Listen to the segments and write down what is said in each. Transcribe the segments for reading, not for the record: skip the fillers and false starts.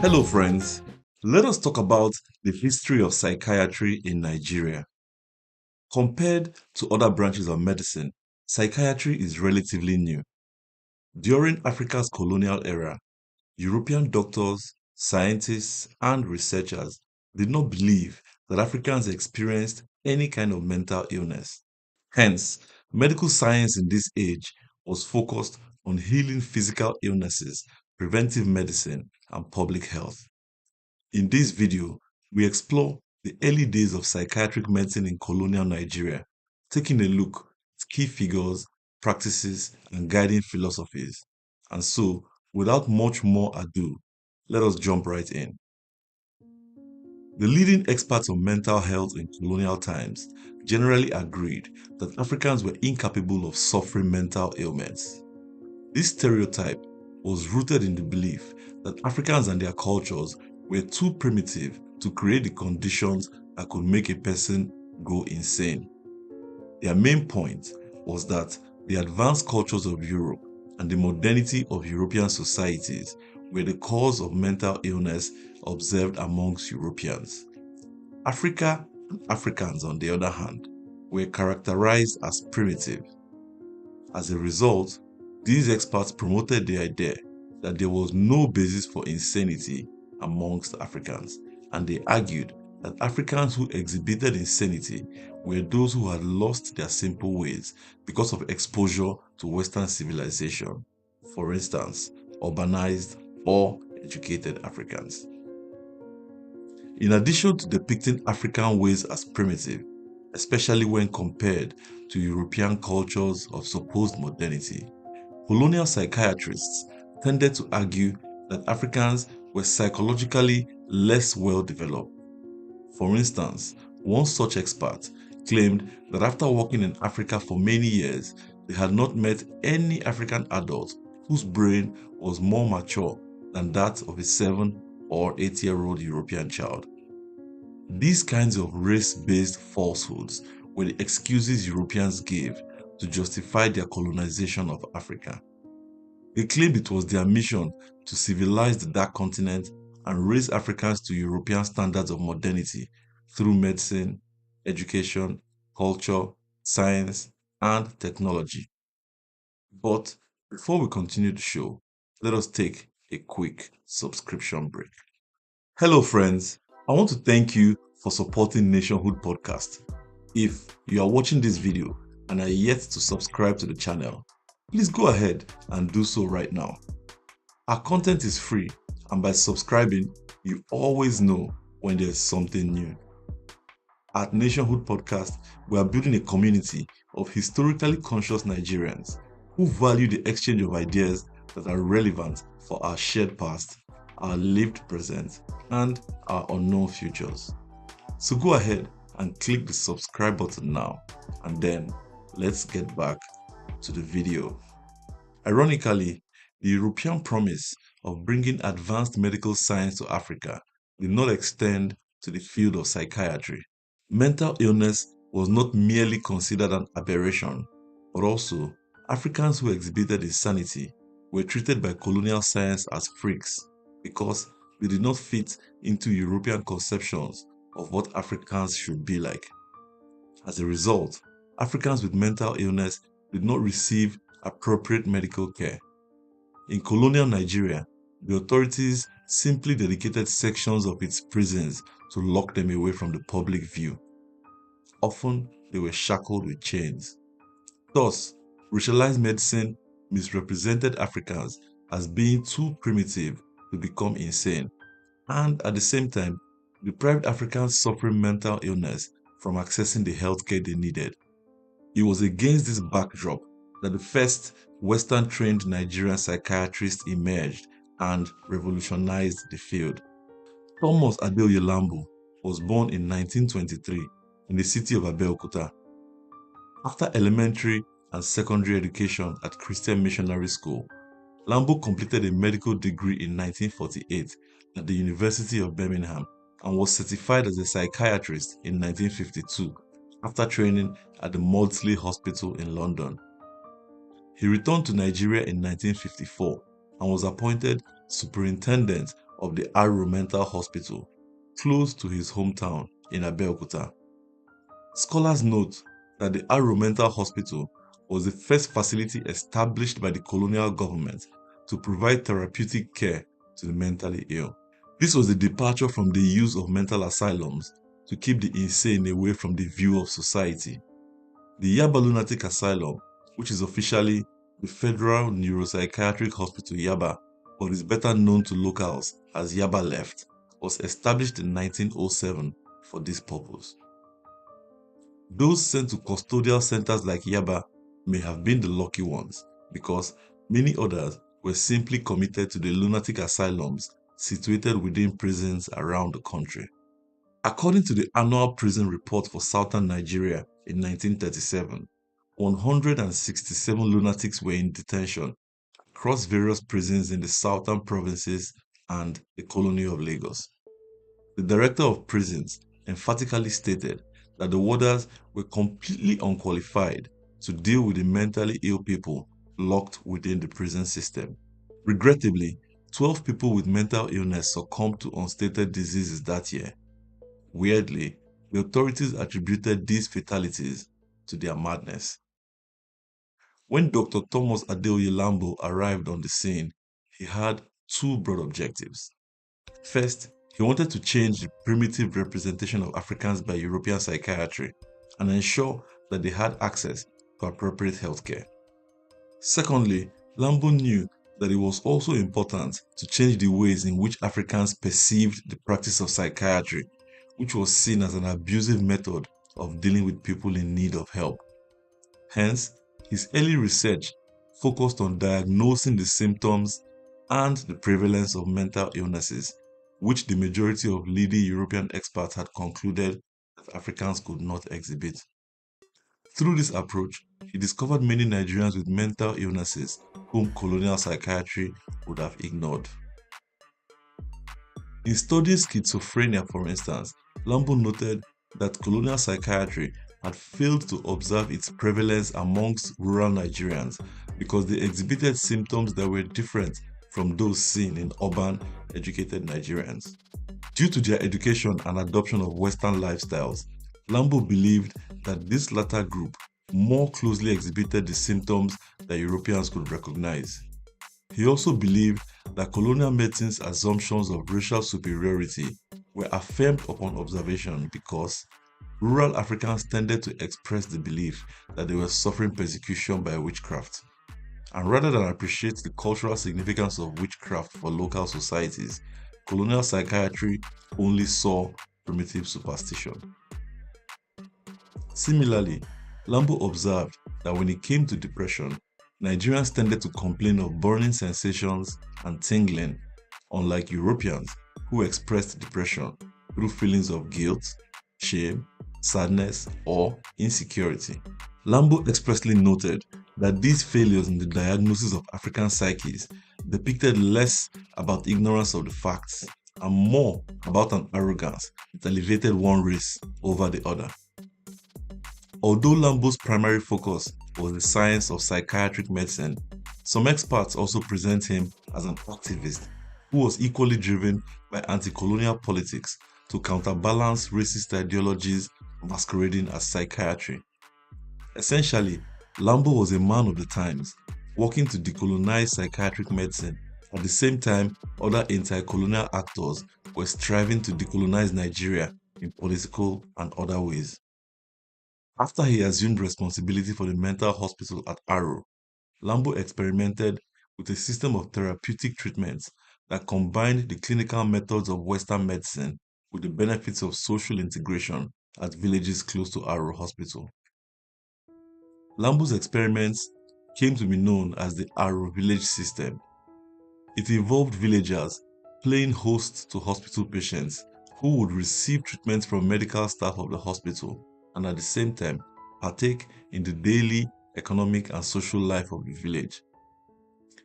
Hello, friends. Let us talk about the history of psychiatry in Nigeria. Compared to other branches of medicine, psychiatry is relatively new. During Africa's colonial era, European doctors, scientists, and researchers did not believe that Africans experienced any kind of mental illness. Hence, medical science in this age was focused on healing physical illnesses, preventive medicine, and public health. In this video, we explore the early days of psychiatric medicine in colonial Nigeria, taking a look at key figures, practices, and guiding philosophies. And so, without much more ado, let us jump right in. The leading experts on mental health in colonial times generally agreed that Africans were incapable of suffering mental ailments. This stereotype was rooted in the belief that Africans and their cultures were too primitive to create the conditions that could make a person go insane. Their main point was that the advanced cultures of Europe and the modernity of European societies were the cause of mental illness observed amongst Europeans. Africa and Africans, on the other hand, were characterized as primitive. As a result, these experts promoted the idea that there was no basis for insanity amongst Africans, and they argued that Africans who exhibited insanity were those who had lost their simple ways because of exposure to Western civilization, for instance, urbanized or educated Africans. In addition to depicting African ways as primitive, especially when compared to European cultures of supposed modernity, colonial psychiatrists tended to argue that Africans were psychologically less well developed. For instance, one such expert claimed that after working in Africa for many years, they had not met any African adult whose brain was more mature than that of a 7 or 8-year-old European child. These kinds of race-based falsehoods were the excuses Europeans gave to justify their colonization of Africa. They claimed it was their mission to civilize the dark continent and raise Africans to European standards of modernity through medicine, education, culture, science, and technology. But before we continue the show, let us take a quick subscription break. Hello, friends. I want to thank you for supporting Nationhood Podcast. If you are watching this video and are yet to subscribe to the channel, please go ahead and do so right now. Our content is free, and by subscribing, you always know when there's something new. At Nationhood Podcast, we are building a community of historically conscious Nigerians who value the exchange of ideas that are relevant for our shared past, our lived present, and our unknown futures. So go ahead and click the subscribe button now, and then let's get back to the video. Ironically, the European promise of bringing advanced medical science to Africa did not extend to the field of psychiatry. Mental illness was not merely considered an aberration, but also Africans who exhibited insanity were treated by colonial science as freaks because they did not fit into European conceptions of what Africans should be like. As a result, Africans with mental illness did not receive appropriate medical care. In colonial Nigeria, the authorities simply dedicated sections of its prisons to lock them away from the public view. Often, they were shackled with chains. Thus, racialized medicine misrepresented Africans as being too primitive to become insane, and at the same time, deprived Africans suffering mental illness from accessing the healthcare they needed. It was against this backdrop that the first Western-trained Nigerian psychiatrist emerged and revolutionized the field. Thomas Adeoye Lambo was born in 1923 in the city of Abeokuta. After elementary and secondary education at Christian Missionary School, Lambo completed a medical degree in 1948 at the University of Birmingham and was certified as a psychiatrist in 1952 after training at the Maudsley Hospital in London. He returned to Nigeria in 1954 and was appointed superintendent of the Aro Mental Hospital, close to his hometown in Abeokuta. Scholars note that the Aro Mental Hospital was the first facility established by the colonial government to provide therapeutic care to the mentally ill. This was a departure from the use of mental asylums to keep the insane away from the view of society. The Yaba Lunatic Asylum, which is officially the Federal Neuropsychiatric Hospital Yaba, but is better known to locals as Yaba Left, was established in 1907 for this purpose. Those sent to custodial centers like Yaba may have been the lucky ones, because many others were simply committed to the lunatic asylums situated within prisons around the country. According to the annual prison report for southern Nigeria in 1937, 167 lunatics were in detention across various prisons in the southern provinces and the colony of Lagos. The director of prisons emphatically stated that the warders were completely unqualified to deal with the mentally ill people locked within the prison system. Regrettably, 12 people with mental illness succumbed to unstated diseases that year. Weirdly, the authorities attributed these fatalities to their madness. When Dr. Thomas Adeoye Lambo arrived on the scene, he had two broad objectives. First, he wanted to change the primitive representation of Africans by European psychiatry and ensure that they had access to appropriate healthcare. Secondly, Lambo knew that it was also important to change the ways in which Africans perceived the practice of psychiatry, which was seen as an abusive method of dealing with people in need of help. Hence, his early research focused on diagnosing the symptoms and the prevalence of mental illnesses, which the majority of leading European experts had concluded that Africans could not exhibit. Through this approach, he discovered many Nigerians with mental illnesses whom colonial psychiatry would have ignored. In studying schizophrenia, for instance, Lambo noted that colonial psychiatry had failed to observe its prevalence amongst rural Nigerians because they exhibited symptoms that were different from those seen in urban, educated Nigerians. Due to their education and adoption of Western lifestyles, Lambo believed that this latter group more closely exhibited the symptoms that Europeans could recognize. He also believed that colonial medicine's assumptions of racial superiority were affirmed upon observation because rural Africans tended to express the belief that they were suffering persecution by witchcraft. And rather than appreciate the cultural significance of witchcraft for local societies, colonial psychiatry only saw primitive superstition. Similarly, Lambo observed that when it came to depression, Nigerians tended to complain of burning sensations and tingling, unlike Europeans who expressed depression through feelings of guilt, shame, sadness, or insecurity. Lambo expressly noted that these failures in the diagnosis of African psyches depicted less about ignorance of the facts and more about an arrogance that elevated one race over the other. Although Lambo's primary focus was the science of psychiatric medicine, some experts also present him as an activist who was equally driven by anti-colonial politics to counterbalance racist ideologies masquerading as psychiatry. Essentially, Lambo was a man of the times, working to decolonize psychiatric medicine. At the same time, other anti-colonial actors were striving to decolonize Nigeria in political and other ways. After he assumed responsibility for the mental hospital at Aro, Lambo experimented with a system of therapeutic treatments that combined the clinical methods of Western medicine with the benefits of social integration at villages close to Aro Hospital. Lambo's experiments came to be known as the Aro Village System. It involved villagers playing host to hospital patients who would receive treatment from medical staff of the hospital and at the same time partake in the daily economic and social life of the village.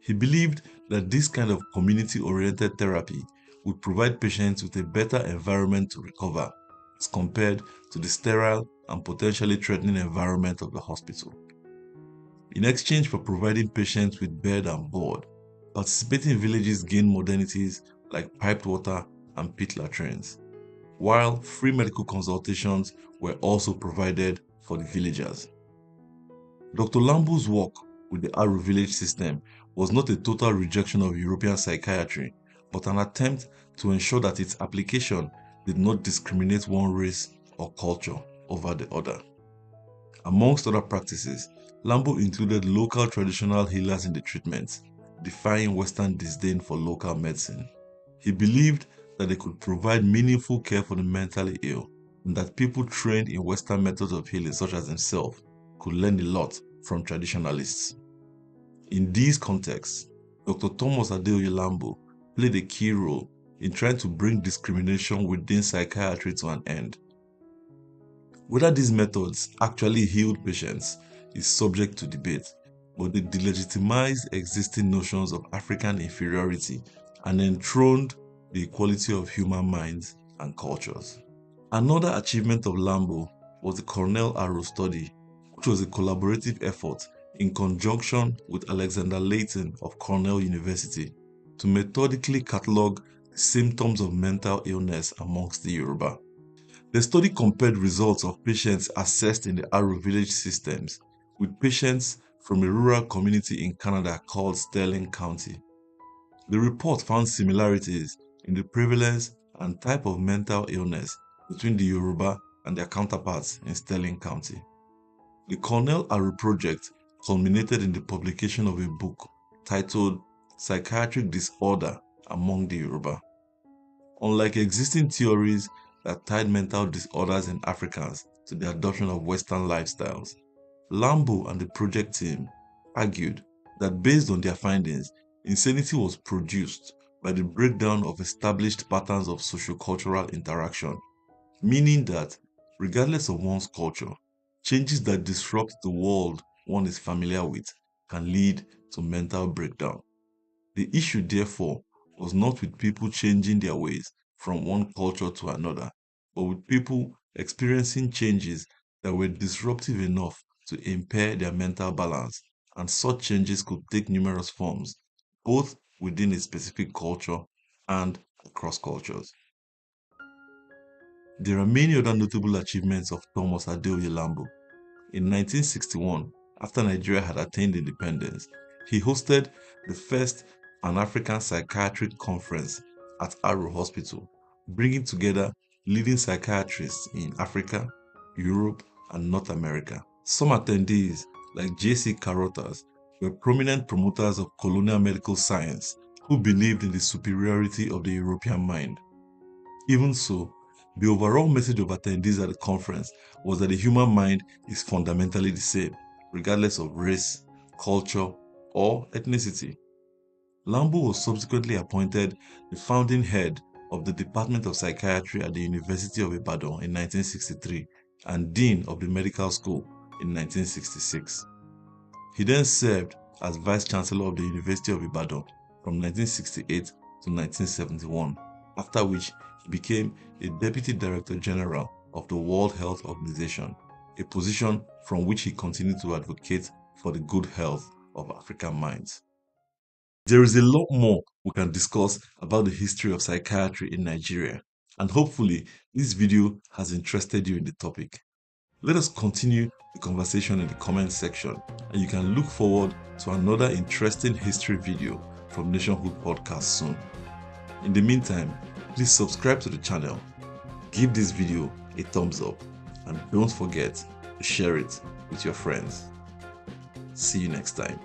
He believed that this kind of community-oriented therapy would provide patients with a better environment to recover as compared to the sterile and potentially threatening environment of the hospital. In exchange for providing patients with bed and board, participating villages gained modernities like piped water and pit latrines, while free medical consultations were also provided for the villagers. Dr. Lambo's work with the Aro Village System was not a total rejection of European psychiatry, but an attempt to ensure that its application did not discriminate one race or culture over the other. Amongst other practices, Lambo included local traditional healers in the treatment, defying Western disdain for local medicine. He believed that they could provide meaningful care for the mentally ill, and that people trained in Western methods of healing, such as himself, could learn a lot from traditionalists. In these contexts, Dr. Thomas Adeoye Lambo played a key role in trying to bring discrimination within psychiatry to an end. Whether these methods actually healed patients is subject to debate, but they delegitimized existing notions of African inferiority and enthroned the equality of human minds and cultures. Another achievement of Lambo was the Cornell Aro study, which was a collaborative effort in conjunction with Alexander Layton of Cornell University to methodically catalog the symptoms of mental illness amongst the Yoruba. The study compared results of patients assessed in the Aro Village Systems with patients from a rural community in Canada called Sterling County. The report found similarities in the prevalence and type of mental illness between the Yoruba and their counterparts in Sterling County. The Cornell Aro project culminated in the publication of a book titled Psychiatric Disorder Among the Yoruba. Unlike existing theories that tied mental disorders in Africans to the adoption of Western lifestyles, Lambo and the project team argued that based on their findings, insanity was produced by the breakdown of established patterns of sociocultural interaction, meaning that, regardless of one's culture, changes that disrupt the world one is familiar with can lead to mental breakdown. The issue, therefore, was not with people changing their ways from one culture to another, but with people experiencing changes that were disruptive enough to impair their mental balance, and such changes could take numerous forms, both within a specific culture and across cultures. There are many other notable achievements of Thomas Adeoye Lambo. In 1961, after Nigeria had attained independence, he hosted the first Pan-African Psychiatric Conference at Aro Hospital, bringing together leading psychiatrists in Africa, Europe, and North America. Some attendees, like J.C. Carothers, were prominent promoters of colonial medical science who believed in the superiority of the European mind. Even so, the overall message of attendees at the conference was that the human mind is fundamentally the same, regardless of race, culture, or ethnicity. Lambo was subsequently appointed the founding head of the Department of Psychiatry at the University of Ibadan in 1963 and Dean of the Medical School in 1966. He then served as Vice Chancellor of the University of Ibadan from 1968 to 1971, after which he became a Deputy Director General of the World Health Organization, a position from which he continued to advocate for the good health of African minds. There is a lot more we can discuss about the history of psychiatry in Nigeria, and hopefully this video has interested you in the topic. Let us continue the conversation in the comment section, and you can look forward to another interesting history video from Nationhood Podcast soon. In the meantime, please subscribe to the channel, give this video a thumbs up, and don't forget to share it with your friends. See you next time.